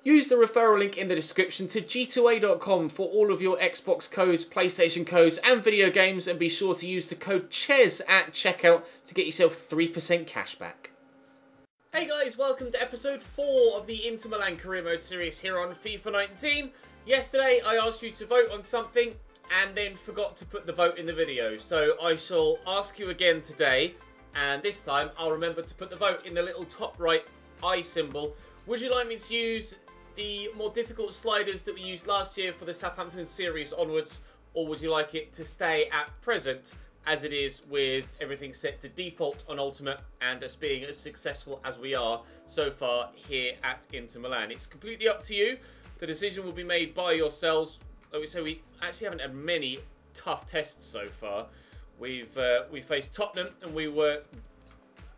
Use the referral link in the description to g2a.com for all of your Xbox codes, PlayStation codes and video games, and be sure to use the code CHES at checkout to get yourself 3% cashback. Hey guys, welcome to episode 4 of the Inter Milan Career Mode series here on FIFA 19. Yesterday I asked you to vote on something and then forgot to put the vote in the video. So I shall ask you again today, and this time I'll remember to put the vote in the little top right eye symbol. Would you like me to use the more difficult sliders that we used last year for the Southampton series onwards, or would you like it to stay at present as it is with everything set to default on Ultimate and us being as successful as we are so far here at Inter Milan? It's completely up to you. The decision will be made by yourselves. Like we say, we actually haven't had many tough tests so far. We faced Tottenham and we were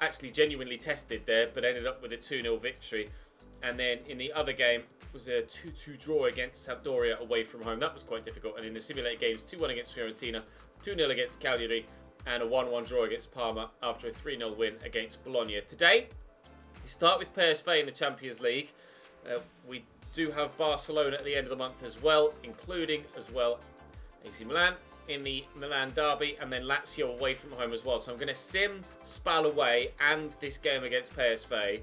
actually genuinely tested there, but ended up with a 2-0 victory. And then in the other game was a 2-2 draw against Sampdoria away from home. That was quite difficult. And in the simulated games, 2-1 against Fiorentina, 2-0 against Cagliari, and a 1-1 draw against Parma after a 3-0 win against Bologna. Today, we start with PSV in the Champions League. We do have Barcelona at the end of the month as well, including as well AC Milan in the Milan derby, and then Lazio away from home as well. So I'm going to sim Spal away and this game against PSV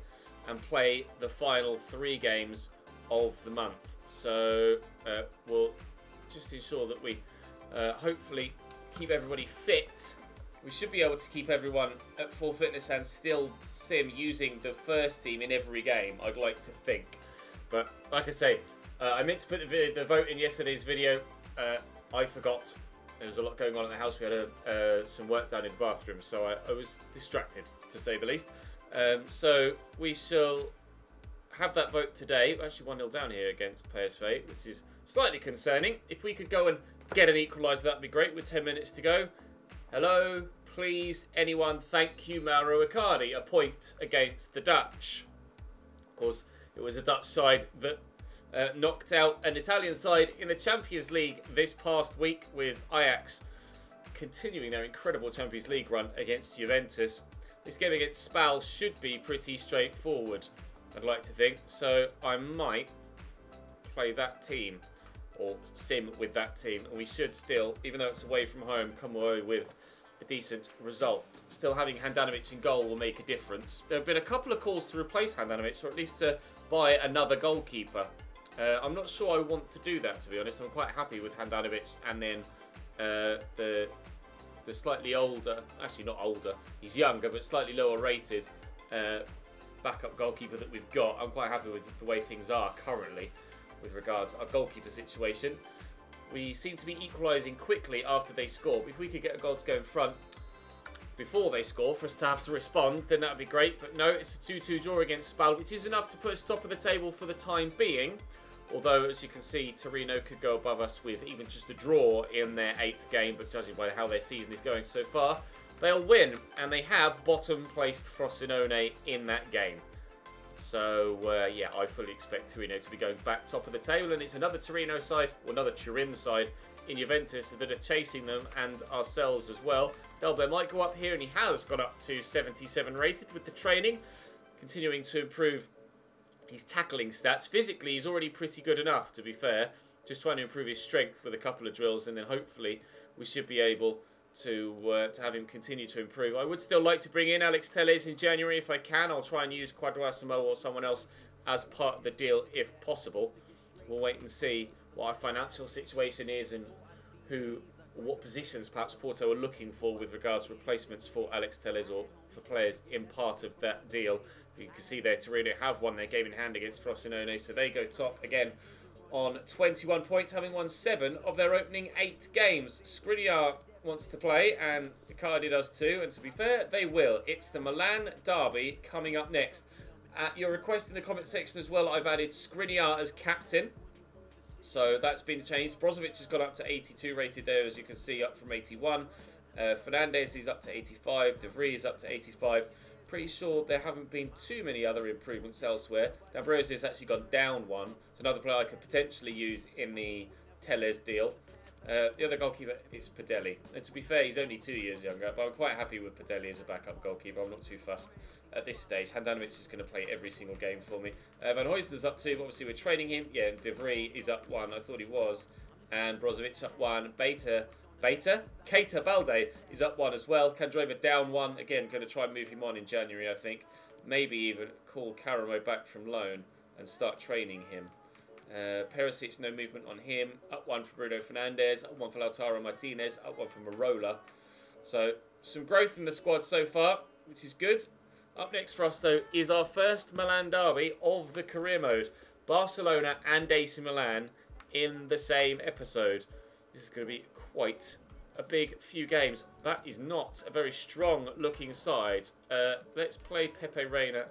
and play the final 3 games of the month. So we'll just ensure that we hopefully keep everybody fit. We should be able to keep everyone at full fitness and still sim using the first team in every game, I'd like to think. But like I say, I meant to put the vote in yesterday's video. I forgot. There was a lot going on in the house. We had some work done in the bathroom, so I was distracted, to say the least. So we shall have that vote today. We're actually 1-0 down here against PSV, which is slightly concerning. If we could go and get an equaliser, that'd be great with 10 minutes to go. Hello, please, anyone. Thank you, Mauro Icardi. A point against the Dutch. Of course, it was a Dutch side that knocked out an Italian side in the Champions League this past week, with Ajax continuing their incredible Champions League run against Juventus. This game against Spal should be pretty straightforward, I'd like to think. So I might play that team, or sim with that team, and we should still, even though it's away from home, come away with a decent result. Still having Handanovic in goal will make a difference. There have been a couple of calls to replace Handanovic, or at least to buy another goalkeeper. I'm not sure I want to do that, to be honest. I'm quite happy with Handanovic and then the slightly older, actually not older, he's younger, but slightly lower rated backup goalkeeper that we've got. I'm quite happy with the way things are currently with regards to our goalkeeper situation. We seem to be equalising quickly after they score. If we could get a goal to go in front before they score for us to have to respond, then that would be great. But no, it's a 2-2 draw against Spal, which is enough to put us top of the table for the time being. Although, as you can see, Torino could go above us with even just a draw in their 8th game. But judging by how their season is going so far, they'll win. And they have bottom-placed Frosinone in that game. So, yeah, I fully expect Torino to be going back top of the table. And it's another Torino side, or another Turin side in Juventus that are chasing them, and ourselves as well. Delbert might go up here, and he has got up to 77 rated with the training. Continuing to improve his tackling stats. Physically, he's already pretty good enough, to be fair. Just trying to improve his strength with a couple of drills, and then hopefully we should be able to have him continue to improve. I would still like to bring in Alex Telles in January if I can. I'll try and use Quadrasimo or someone else as part of the deal if possible. We'll wait and see what our financial situation is and what positions perhaps Porto are looking for with regards to replacements for Alex Telles or for players in part of that deal. You can see there, Torino have won their game in hand against Frosinone, so they go top again on 21 points, having won 7 of their opening 8 games. Skriniar wants to play, and Icardi does too, and to be fair, they will. It's the Milan derby coming up next. At your request in the comment section as well, I've added Skriniar as captain. So that's been changed. Brozovic has gone up to 82 rated there, as you can see, up from 81. Fernandez is up to 85. De Vries is up to 85. Pretty sure there haven't been too many other improvements elsewhere. D'Ambrosio has actually gone down 1. It's another player I could potentially use in the Telles deal. The other goalkeeper is Padelli. And to be fair, he's only 2 years younger, but I'm quite happy with Padelli as a backup goalkeeper. I'm not too fussed at this stage. Handanovic is going to play every single game for me. Van Huijsen's up 2, but obviously we're training him. Yeah, De Vries is up 1. I thought he was. And Brozovic up 1. Keita Balde is up 1 as well. Kandreva down 1. Again, going to try and move him on in January, I think. Maybe even call Karamo back from loan and start training him. Perisic, no movement on him. Up 1 for Bruno Fernandes. Up 1 for Lautaro Martinez. Up 1 for Marola. So, some growth in the squad so far, which is good. Up next for us, though, is our first Milan derby of the career mode. Barcelona and AC Milan in the same episode. This is going to be quite a big few games. That is not a very strong looking side. Let's play Pepe Reina.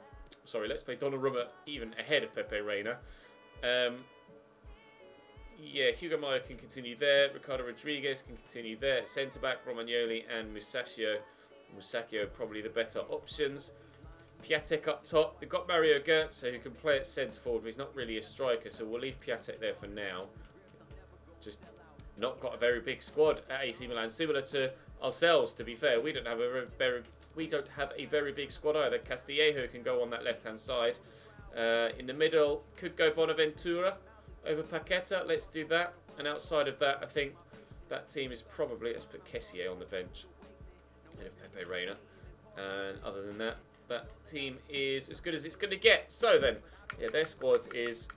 Sorry, let's play Donnarumma even ahead of Pepe Reina. Yeah, Hugo Mayo can continue there. Ricardo Rodriguez can continue there. Centre-back, Romagnoli and Musacchio. Musacchio probably the better options. Piatek up top. They've got Mario Götze who can play at centre-forward, but he's not really a striker, so we'll leave Piatek there for now. Just not got a very big squad at AC Milan. Similar to ourselves, to be fair. We don't have a very big squad either. Castillejo can go on that left-hand side. In the middle, could go Bonaventura over Paqueta. Let's do that. And outside of that, I think that team is probably... Let's put Kessié on the bench instead of Pepe Reina. And other than that, that team is as good as it's going to get. So then, yeah, their squad is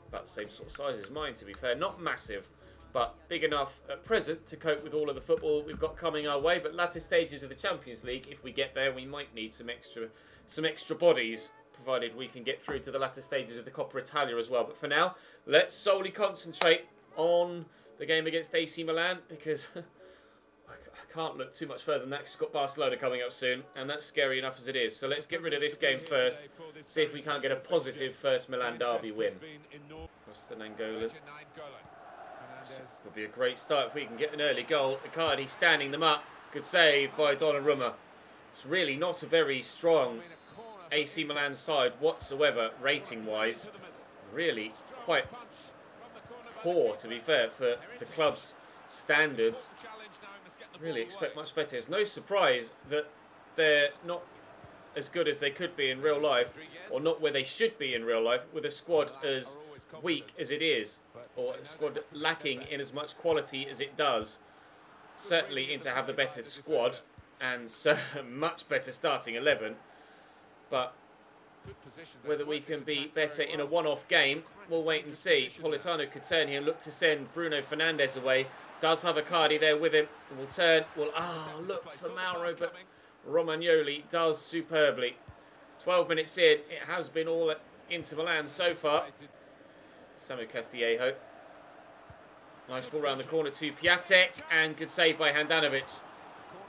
about the same sort of size as mine, to be fair. Not massive, but big enough at present to cope with all of the football we've got coming our way. But latter stages of the Champions League, if we get there, we might need some extra bodies, provided we can get through to the latter stages of the Coppa Italia as well. But for now, let's solely concentrate on the game against AC Milan, because I can't look too much further than that, because we've got Barcelona coming up soon, and that's scary enough as it is. So let's get rid of this game first, see if we can't get a positive first Milan derby win. Across the Nangolan. Would be a great start if we can get an early goal. Icardi standing them up. Good save by Donnarumma. It's really not a very strong AC Milan side whatsoever, rating-wise. Really quite poor, to be fair, for the club's standards. Really expect much better. It's no surprise that they're not as good as they could be in real life, or not where they should be in real life, with a squad as weak as it is, or a squad lacking in as much quality as it does. Certainly in to have the better squad and so much better starting 11. But whether we can be better in a one-off game, we'll wait and see. Politano could turn here and look to send Bruno Fernandes away. Does have Icardi there with him. We'll turn. We'll look for Mauro, but Romagnoli does superbly. 12 minutes in, it has been all Inter Milan so far. Samu Castillejo. Nice ball round the corner to Piatek, and good save by Handanovic.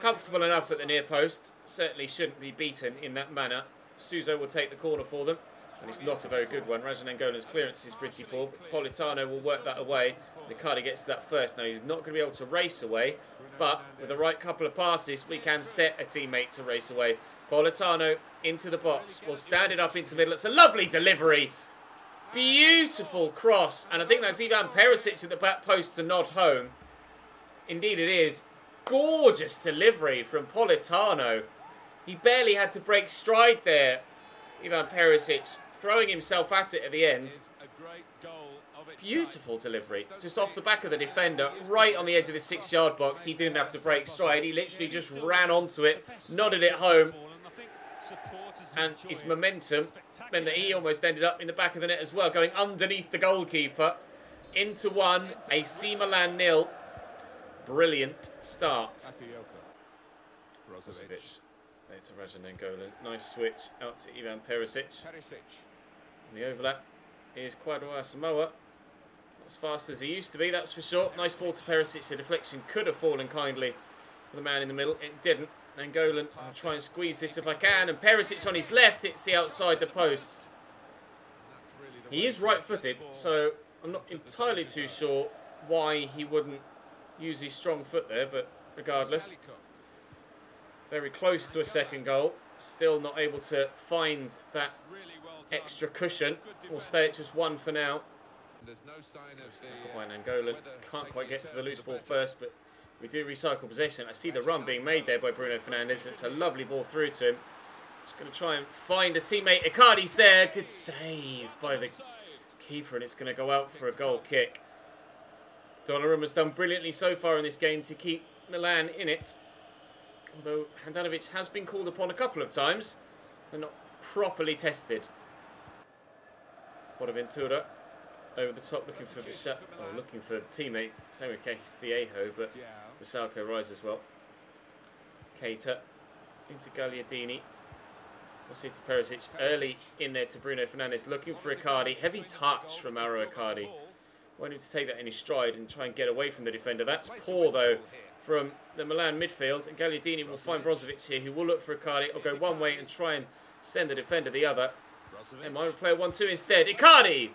Comfortable enough at the near post. Certainly shouldn't be beaten in that manner. Suso will take the corner for them, and it's not a very good one. Rajan Angolan's clearance is pretty poor. Politano will work that away. Icardi gets to that first. Now, he's not going to be able to race away, but with the right couple of passes, we can set a teammate to race away. Politano into the box. We'll stand it up into the middle. It's a lovely delivery. Beautiful cross. And I think that's Ivan Perisic at the back post to nod home. Indeed it is. Gorgeous delivery from Politano. He barely had to break stride there. Ivan Perisic throwing himself at it at the end. Beautiful delivery. Just off the back of the defender, right on the edge of the 6-yard box. He didn't have to break stride. He literally just ran onto it, nodded it home. And his momentum meant that he almost ended up in the back of the net as well, going underneath the goalkeeper. Into 1, AC Milan 0. Brilliant start. Brozovic. There to Rajan Angolan. Nice switch out to Ivan Perisic. And the overlap is Quadrado Samoa. Not as fast as he used to be, that's for sure. Nice ball to Perisic. The deflection could have fallen kindly for the man in the middle. It didn't. Angolan, I'll try and squeeze this if I can. And Perisic on his left hits the outside the post. He is right-footed, so I'm not entirely too sure why he wouldn't use his strong foot there, but regardless. Very close to a second goal. Still not able to find that extra cushion. We'll stay at just 1 for now. Tackle by Nangolan. Can't quite get to the loose ball first, but we do recycle possession. I see the run being made there by Bruno Fernandes. It's a lovely ball through to him. Just going to try and find a teammate. Icardi's there. Good save by the keeper, and it's going to go out for a goal kick. Donnarumma's done brilliantly so far in this game to keep Milan in it. Although Handanovic has been called upon a couple of times and not properly tested. Bonaventura over the top looking for looking for teammate. Same with Castillejo, but Vasalco rise as well. Keita into Gagliardini. We'll see to Perisic early in there to Bruno Fernandes looking for Icardi. Heavy touch from Mauro Icardi. Wanted him to take that in his stride and try and get away from the defender. That's poor though from the Milan midfield. And Gagliardini will find Brozovic here, who will look for Icardi. I'll go one way and try and send the defender the other. And my player 1-2 instead. Icardi!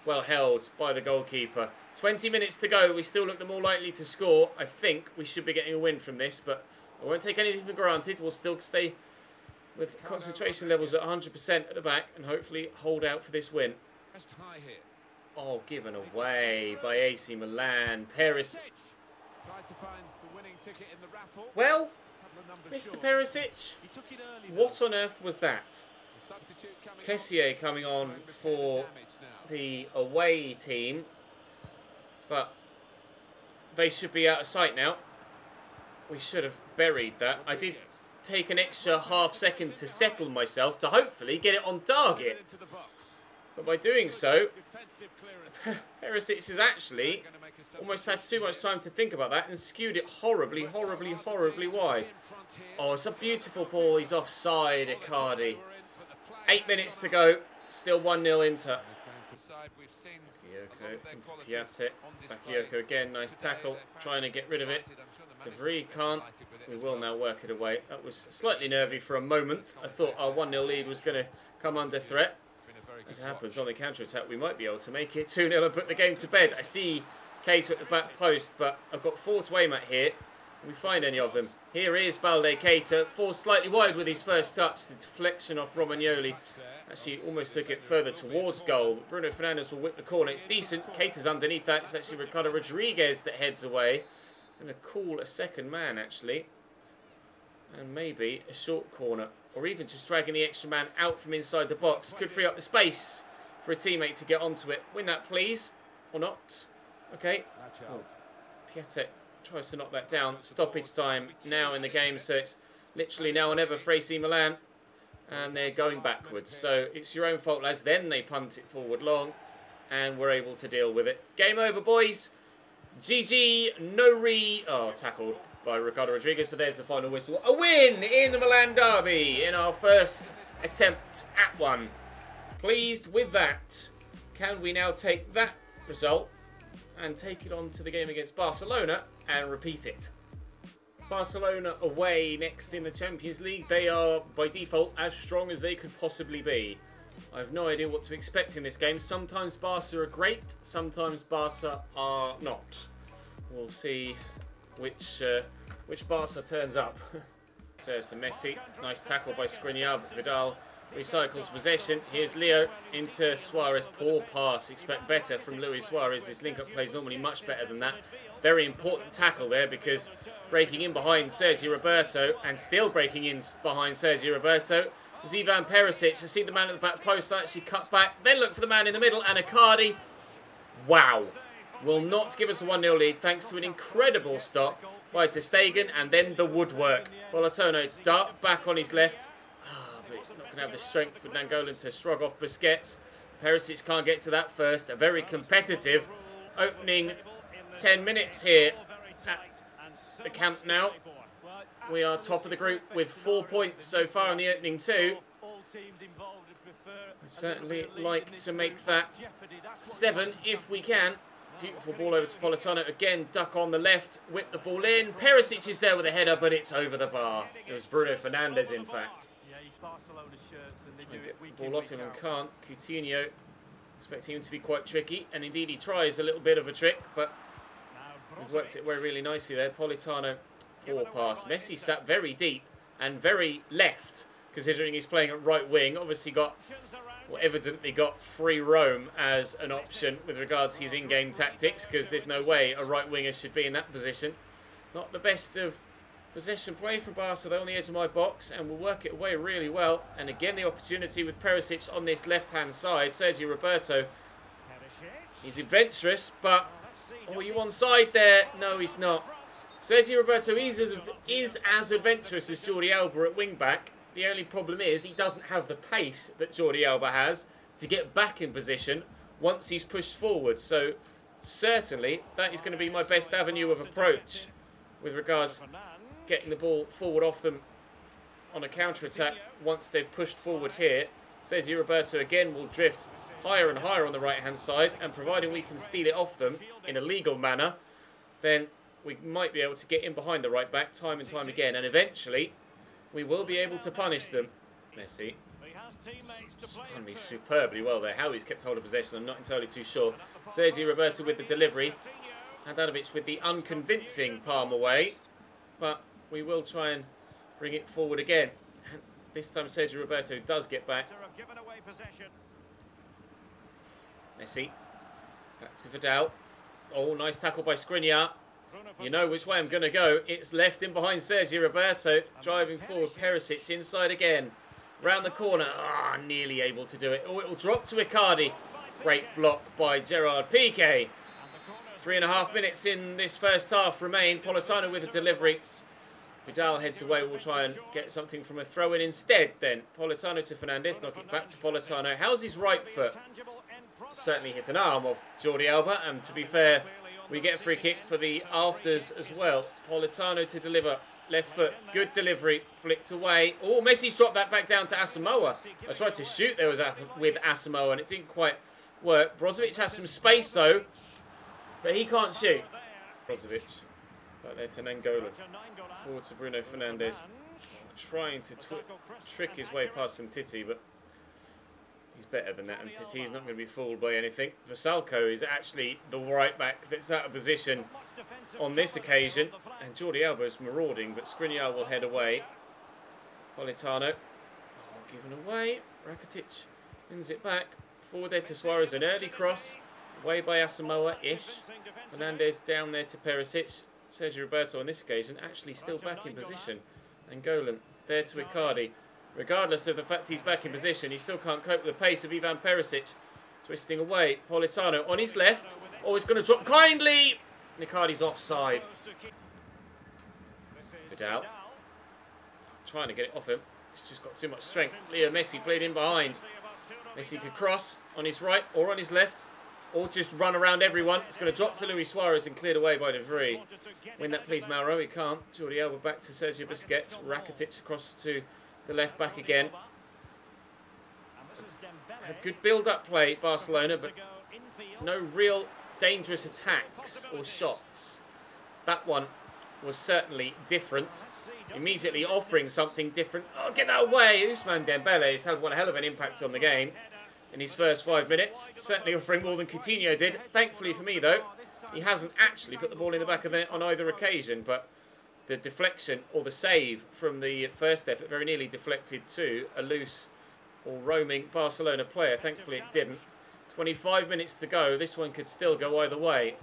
Well held by the goalkeeper. 20 minutes to go. We still look the more likely to score. I think we should be getting a win from this, but I won't take anything for granted. We'll still stay with concentration levels at 100% at the back and hopefully hold out for this win. Oh, given away by AC Milan. Perisic. Well, Mr. Perisic, what on earth was that? Kessier coming on for the away team, but they should be out of sight now. We should have buried that. I did take an extra half second to settle myself to hopefully get it on target. But by doing so, Perisic has actually almost had too much time to think about that and skewed it horribly, horribly, horribly wide. Oh, it's a beautiful ball. He's offside, Icardi. 8 minutes to go. Still 1-0 Inter. Bakayoko into Piatek. Bakayoko again. Nice tackle. Trying to get rid of it. De Vries can't. We will now work it away. That was slightly nervy for a moment. I thought our 1-0 lead was going to come under threat. As it happens, on the counter-attack, we might be able to make it 2-0 and put the game to bed. I see Keita at the back post, but I've got 4 to aim at here. Can we find any of them? Here is Balde Keita. Falls slightly wide with his first touch. The deflection off Romagnoli. Actually, almost took it further towards goal. But Bruno Fernandes will whip the corner. It's decent. Keita's underneath that. It's actually Ricardo Rodriguez that heads away. Going to call a second man, actually. And maybe a short corner. Or even just dragging the extra man out from inside the box. Could free up the space for a teammate to get onto it. Win that, please. Or not. Okay. Oh. Piatek tries to knock that down. Stoppage time now in the game. So it's literally now or never for AC Milan. And they're going backwards. So it's your own fault, lads. Then they punt it forward long. And we're able to deal with it. Game over, boys. GG. No Oh, tackled by Ricardo Rodriguez, but there's the final whistle. A win in the Milan derby in our first attempt at one. Pleased with that. Can we now take that result and take it on to the game against Barcelona and repeat it? Barcelona away next in the Champions League. They are, by default, as strong as they could possibly be. I have no idea what to expect in this game. Sometimes Barca are great, sometimes Barca are not. We'll see which Barca turns up. So to Messi, nice tackle by Skriniar. Vidal recycles possession. Here's Leo into Suarez. Poor pass. Expect better from Luis Suarez. His link-up play is normally much better than that. Very important tackle there because breaking in behind Sergio Roberto and still breaking in behind Sergio Roberto is Ivan Perisic. I see the man at the back post actually cut back. Then look for the man in the middle and Icardi. Wow. Will not give us a 1-0 lead thanks to an incredible stop by Ter Stegen and then the woodwork. Politono dart back on his left. But he's not going to have the strength with Nangolan to shrug off Busquets. Perisic can't get to that first. A very competitive opening 10 minutes here at the Camp Nou. We are top of the group with 4 points so far in the opening 2. I'd certainly like to make that 7 if we can. Beautiful ball over to Politano. Again, duck on the left. Whip the ball in. Perisic is there with a header, but it's over the bar. It was Bruno Fernandes, in fact. Try and get the ball off him and can't. Coutinho, expecting him to be quite tricky. And indeed, he tries a little bit of a trick, but we've worked it away really nicely there. Politano, poor pass. Messi sat very deep and very left, considering he's playing at right wing. Obviously got well, evidently got free roam as an option with regards to his in-game tactics, because there's no way a right winger should be in that position. Not the best of possession play from Barca though on the edge of my box, and will work it away really well. And again the opportunity with Perisic on this left-hand side. Sergio Roberto, he's adventurous, but oh, are you onside there? No, he's not. Sergio Roberto is as adventurous as Jordi Alba at wing-back. The only problem is he doesn't have the pace that Jordi Alba has to get back in position once he's pushed forward. So certainly that is going to be my best avenue of approach with regards getting the ball forward off them on a counter-attack once they've pushed forward here. Sergio Roberto again will drift higher and higher on the right-hand side, and providing we can steal it off them in a legal manner, then we might be able to get in behind the right-back time and time again, and eventually we will be able to punish them. Messi spun me superbly well there. How he's kept hold of possession, I'm not entirely too sure. Sergio Roberto with the delivery. Handanovic with the unconvincing palm away. But we will try and bring it forward again. And this time Sergio Roberto does get back. Messi. Back to Vidal. Oh, nice tackle by Skriniar. You know which way I'm going to go. It's left in behind Sergio Roberto. Driving forward, Perisic inside again. Round the corner. Ah, nearly able to do it. Oh, it will drop to Icardi. Great block by Gerard Piqué. 3.5 minutes in this first half remain. Politano with a delivery. Vidal heads away. We'll try and get something from a throw-in instead then. Politano to Fernandes. Knock it back to Politano. How's his right foot? Certainly hit an arm off Jordi Alba. And to be fair, we get a free kick for the afters as well. Politano to deliver. Left foot. Good delivery. Flicked away. Oh, Messi's dropped that back down to Asamoah. I tried to shoot there with Asamoah and it didn't quite work. Brozovic has some space though, but he can't shoot. Brozovic. Back there to Nangolan. Forward to Bruno Fernandes. Trying to trick his way past Umtiti, but he's better than that. Umtiti is not going to be fooled by anything. Vasalko is actually the right back that's out of position on this occasion. And Jordi Alba is marauding, but Skriniar will head away. Politano. Oh, given away. Rakitic wins it back. Forward there to Suarez. An early cross. Away by Asamoah-ish. Fernandes down there to Perisic. Sergio Roberto on this occasion actually still back in position. And Golan there to Icardi. Regardless of the fact he's back in position, he still can't cope with the pace of Ivan Perisic. Twisting away. Politano on his left. Oh, he's going to drop kindly. Icardi's offside. Vidal. Trying to get it off him. He's just got too much strength. Leo Messi played in behind. Messi could cross on his right or on his left, or just run around everyone. It's going to drop to Luis Suarez and cleared away by De Vrij. Win that please, Mauro. He can't. Jordi Alba back to Sergio Busquets. Rakitic across to the left back again. A good build-up play, Barcelona, but no real dangerous attacks or shots. That one was certainly different. Immediately offering something different. Oh, get that away! Ousmane Dembele has had one hell of an impact on the game in his first 5 minutes. Certainly offering more than Coutinho did. Thankfully for me, though, he hasn't actually put the ball in the back of the net on either occasion, but the deflection or the save from the first effort very nearly deflected to a loose or roaming Barcelona player. Thankfully it didn't. 25 minutes to go. This one could still go either way.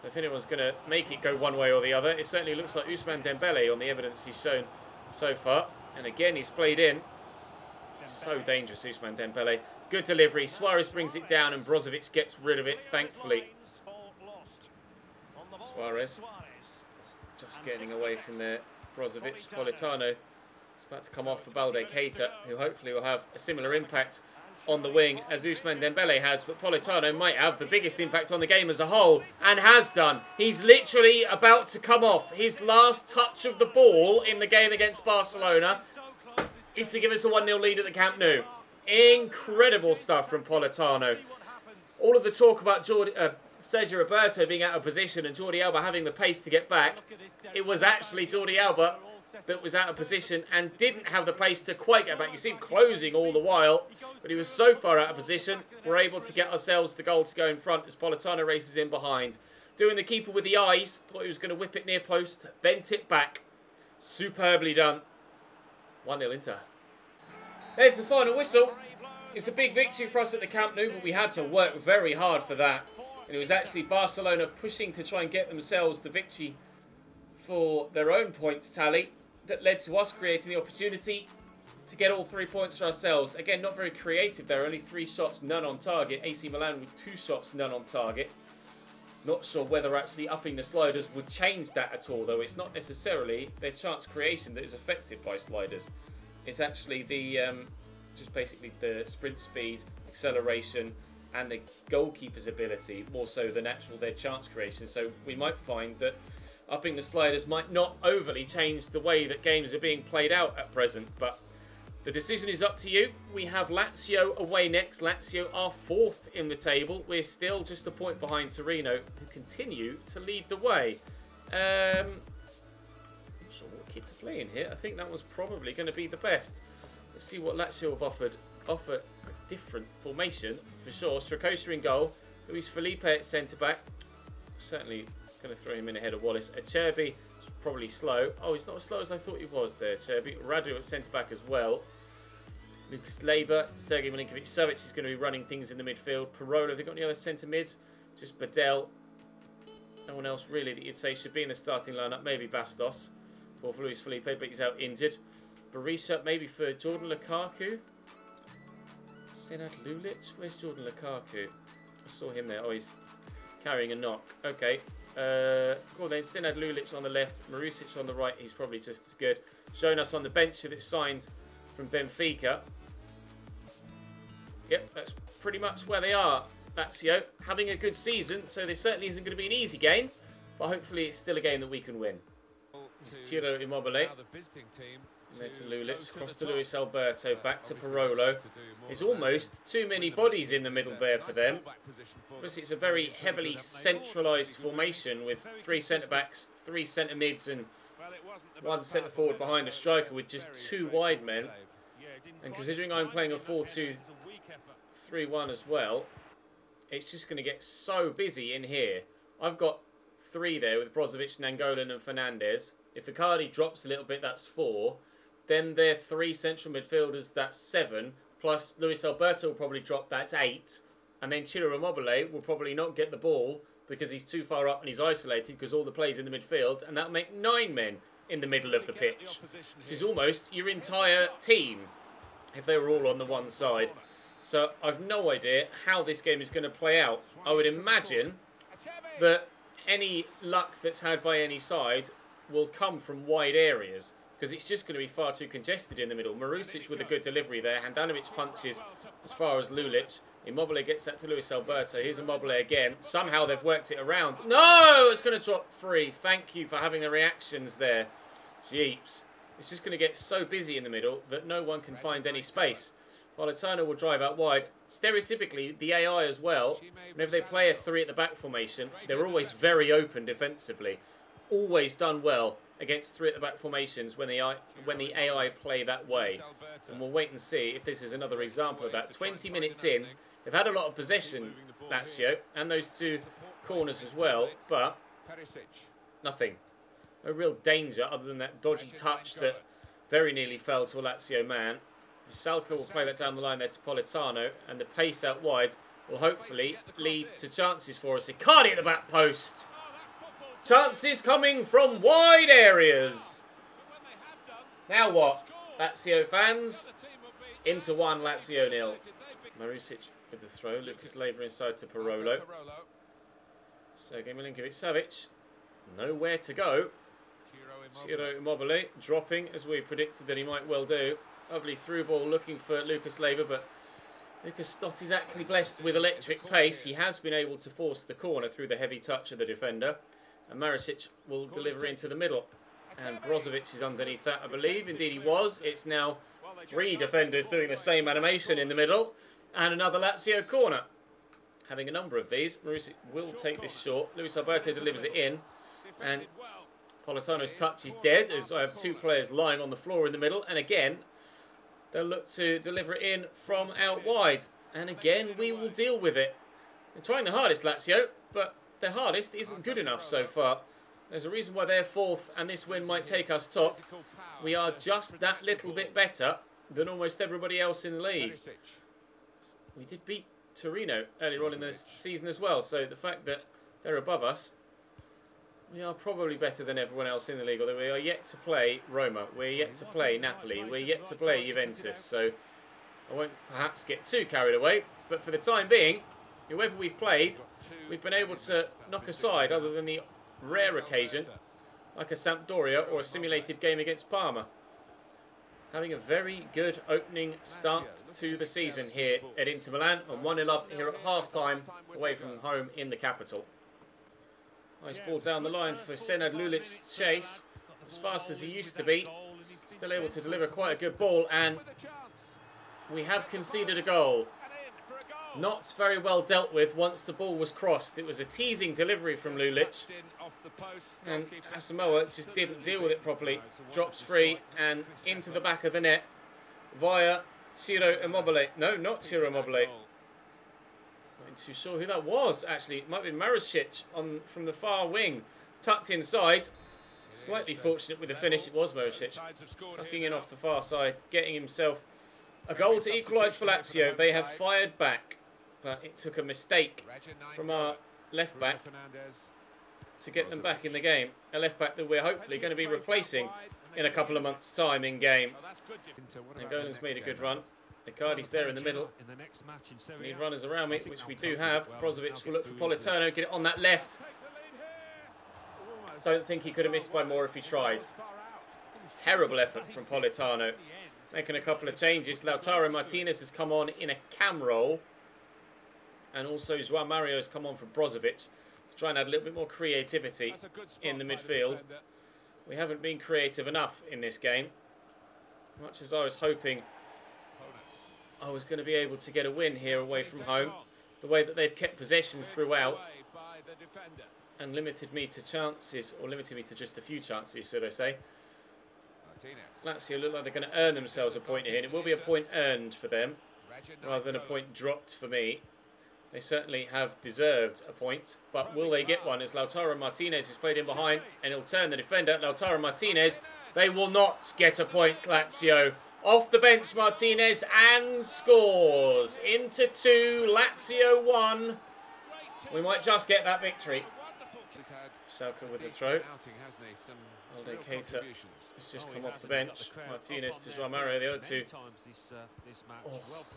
So if anyone's going to make it go one way or the other, it certainly looks like Ousmane Dembele on the evidence he's shown so far. And again, he's played in. So dangerous, Ousmane Dembele. Good delivery. Suarez brings it down and Brozovic gets rid of it, thankfully. Suarez just getting away from there. Brozovic. Politano is about to come off for Balde Keita, who hopefully will have a similar impact on the wing as Ousmane Dembele has, but Politano might have the biggest impact on the game as a whole, and has done. He's literally about to come off. His last touch of the ball in the game against Barcelona is to give us a 1-0 lead at the Camp Nou. Incredible stuff from Politano. All of the talk about Sergio Roberto being out of position and Jordi Alba having the pace to get back, it was actually Jordi Alba that was out of position and didn't have the pace to quite get back. You see him closing all the while, but he was so far out of position, we're able to get ourselves the goal to go in front as Politano races in behind. Doing the keeper with the eyes, thought he was going to whip it near post, bent it back. Superbly done. 1-0 Inter. There's the final whistle. It's a big victory for us at the Camp Nou, but we had to work very hard for that. And it was actually Barcelona pushing to try and get themselves the victory for their own points tally that led to us creating the opportunity to get all 3 points for ourselves. Again, not very creative there. Only 3 shots, none on target. AC Milan with 2 shots, none on target. Not sure whether actually upping the sliders would change that at all, though. It's not necessarily their chance creation that is affected by sliders. It's actually the just basically the sprint speed, acceleration, and the goalkeeper's ability, more so than actual their chance creation. So we might find that upping the sliders might not overly change the way that games are being played out at present, but the decision is up to you. We have Lazio away next. Lazio are 4th in the table. We're still just a point behind Torino, who continue to lead the way. I'm not sure what kit to play in here. I think that was probably going to be the best. Let's see what Lazio have offered. Offer a different formation, for sure. Strakosha in goal. Luis Felipe at centre-back. Certainly going to throw him in ahead of Wallace. Acerbi, probably slow. Oh, he's not as slow as I thought he was there, Acerbi. Radu at centre-back as well. Lucas Leiva, Sergej Milinkovic-Savic is going to be running things in the midfield. Parola, have they got any other centre mids? Just Badel. No one else really that you'd say should be in the starting lineup. Maybe Bastos for Luis Felipe, but he's out injured. Berisha, maybe for Jordan Lukaku. Senad Lulic, where's Jordan Lukaku? I saw him there. Oh, he's carrying a knock. Okay. Well then, Senad Lulic on the left, Marusic on the right. He's probably just as good. Showing us on the bench that it's signed from Benfica. Yep, that's pretty much where they are. Lazio having a good season, so this certainly isn't going to be an easy game, but hopefully it's still a game that we can win. It's Ciro Immobile. There to Lulic, across to Luis Alberto, back to Parolo. There's almost too many bodies in the middle there for them. Obviously, it's a very heavily centralised formation with 3 centre-backs, 3 centre-mids and 1 centre-forward behind a striker with just 2 wide men. And considering I'm playing a 4-2-3-1 as well, it's just going to get so busy in here. I've got 3 there with Brozovic, Nangolan and Fernandez. If Icardi drops a little bit, that's 4. Then their 3 central midfielders, that's 7. Plus Luis Alberto will probably drop, that's 8. And then Ciro Immobile will probably not get the ball because he's too far up and he's isolated because all the play's in the midfield. And that'll make 9 men in the middle of the pitch, which is almost your entire team if they were all on the one side. So I've no idea how this game is going to play out. I would imagine that any luck that's had by any side will come from wide areas, because it's just going to be far too congested in the middle. Marusic with a good delivery there. Handanovic punches as far as Lulic. Immobile gets that to Luis Alberto. Here's Immobile again. Somehow they've worked it around. No! It's going to drop free. Thank you for having the reactions there. Jeeps. It's just going to get so busy in the middle that no one can find any space. Politano will drive out wide. Stereotypically, the AI as well, whenever they play a 3 at the back formation, they're always very open defensively. Always done well against 3 at the back formations when the AI play that way. And we'll wait and see if this is another example of that. 20 minutes in, they've had a lot of possession, Lazio, and those 2 corners as well, but nothing. No real danger other than that dodgy touch that very nearly fell to a Lazio man. Salka will play that down the line there to Politano, and the pace out wide will hopefully lead to chances for us. Icardi at the back post. Chances coming from wide areas. Now what? Lazio fans, into 1, Lazio 0. Marusic with the throw. Lucas Leiva inside to Parolo. Sergej Milinkovic-Savic. Nowhere to go. Ciro Immobile dropping as we predicted that he might well do. Lovely through ball looking for Lucas Leiva, but Lucas not exactly blessed with electric pace. He has been able to force the corner through the heavy touch of the defender. And Marusic will deliver into the middle. And Brozovic is underneath that, I believe. Indeed he was. It's now 3 defenders doing the same animation in the middle. And another Lazio corner. Having a number of these. Marusic will take this short. Luis Alberto delivers it in. And Politano's touch is dead, as I have 2 players lying on the floor in the middle. And again, they'll look to deliver it in from out wide. And again, we will deal with it. They're trying the hardest, Lazio, but their hardest isn't good enough so far. There's a reason why they're 4th, and this win might take us top. We are just that little bit better than almost everybody else in the league. we did beat Torino earlier on in the season as well. So the fact that they're above us, we are probably better than everyone else in the league. Although we are yet to play Roma, we're yet to play Napoli, we're yet to play Juventus. So I won't perhaps get too carried away. But for the time being, whoever we've played, we've been able to knock aside, other than the rare occasion, like a Sampdoria or a simulated game against Parma. Having a very good opening start to the season here at Inter Milan, and 1-0 up here at half-time, away from home in the capital. Nice ball down the line for Senad Lulic to chase, as fast as he used to be. Still able to deliver quite a good ball, and we have conceded a goal. Not very well dealt with once the ball was crossed. It was a teasing delivery from Lulic, and Asamoah just didn't deal with it properly. Drops free and into the back of the net via Ciro Immobile. No, not Ciro Immobile. Not too sure who that was, actually. It might be Marusic from the far wing. Tucked inside. Slightly fortunate with the finish. It was Marusic. Tucking in off the far side, getting himself a goal to equalise for Lazio. They have fired back, but it took a mistake from our left back to get them back in the game. A left back that we're hopefully going to be replacing in a couple of months' time in game. Angolan's made a good run. Icardi's there in the middle. We need runners around me, which we do have. Brozovic will look for Politano, get it on that left. Don't think he could have missed by more if he tried. Terrible effort from Politano. Making a couple of changes. Lautaro Martinez has come on in a cam role. And also João Mario has come on for Brozovic to try and add a little bit more creativity in the midfield. We haven't been creative enough in this game. Much as I was hoping I was going to be able to get a win here away from home. The way that they've kept possession throughout and limited me to chances, or limited me to just a few chances, should I say. Lazio look like they're going to earn themselves a point here, and it will be a point earned for them rather than a point dropped for me. They certainly have deserved a point, but will they get one as Lautaro Martinez is played in behind, and he'll turn the defender. Lautaro Martinez, they will not get a point, Lazio. Off the bench, Martinez, and scores. Inter 2, Lazio 1. We might just get that victory. Salka with the throw. Alde Keita has just come off the bench. Martinez to João Mario, the other two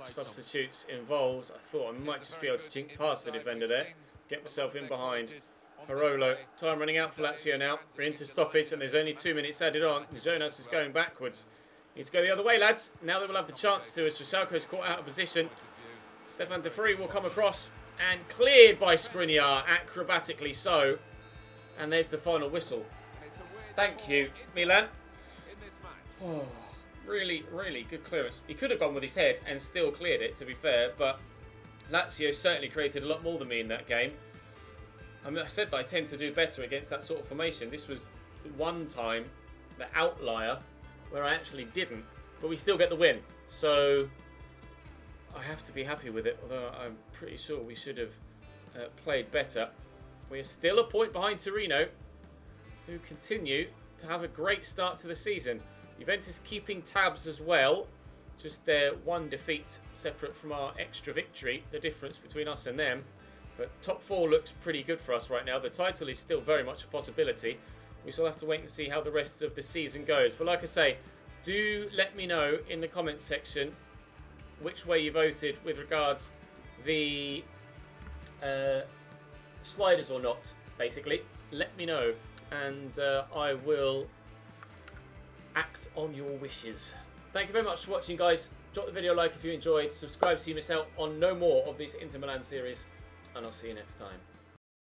substitutes involved. I thought I might just be able to jink past the defender there. Get myself in behind. Parolo. Time running out for Lazio now. We're into stoppage and there's only 2 minutes added on. Jonas is going backwards. Need to go the other way, lads. Now they will have the chance to, as Rosalco's caught out of position. Stefan De Vrij will come across and cleared by Skriniar, acrobatically so. And there's the final whistle. Thank you, Milan. Oh, really, really good clearance. He could have gone with his head and still cleared it, to be fair, but Lazio certainly created a lot more than me in that game. I mean, I said that I tend to do better against that sort of formation. This was one time, the outlier, where I actually didn't, but we still get the win. So I have to be happy with it, although I'm pretty sure we should have played better. We're still a point behind Torino, who continue to have a great start to the season. Juventus keeping tabs as well. Just their one defeat separate from our extra victory, the difference between us and them. But top 4 looks pretty good for us right now. The title is still very much a possibility. We still have to wait and see how the rest of the season goes. But like I say, do let me know in the comment section which way you voted with regards the sliders or not, basically. Let me know and I will act on your wishes. Thank you very much for watching, guys. Drop the video a like if you enjoyed. Subscribe so you miss out on no more of this Inter Milan series. And I'll see you next time.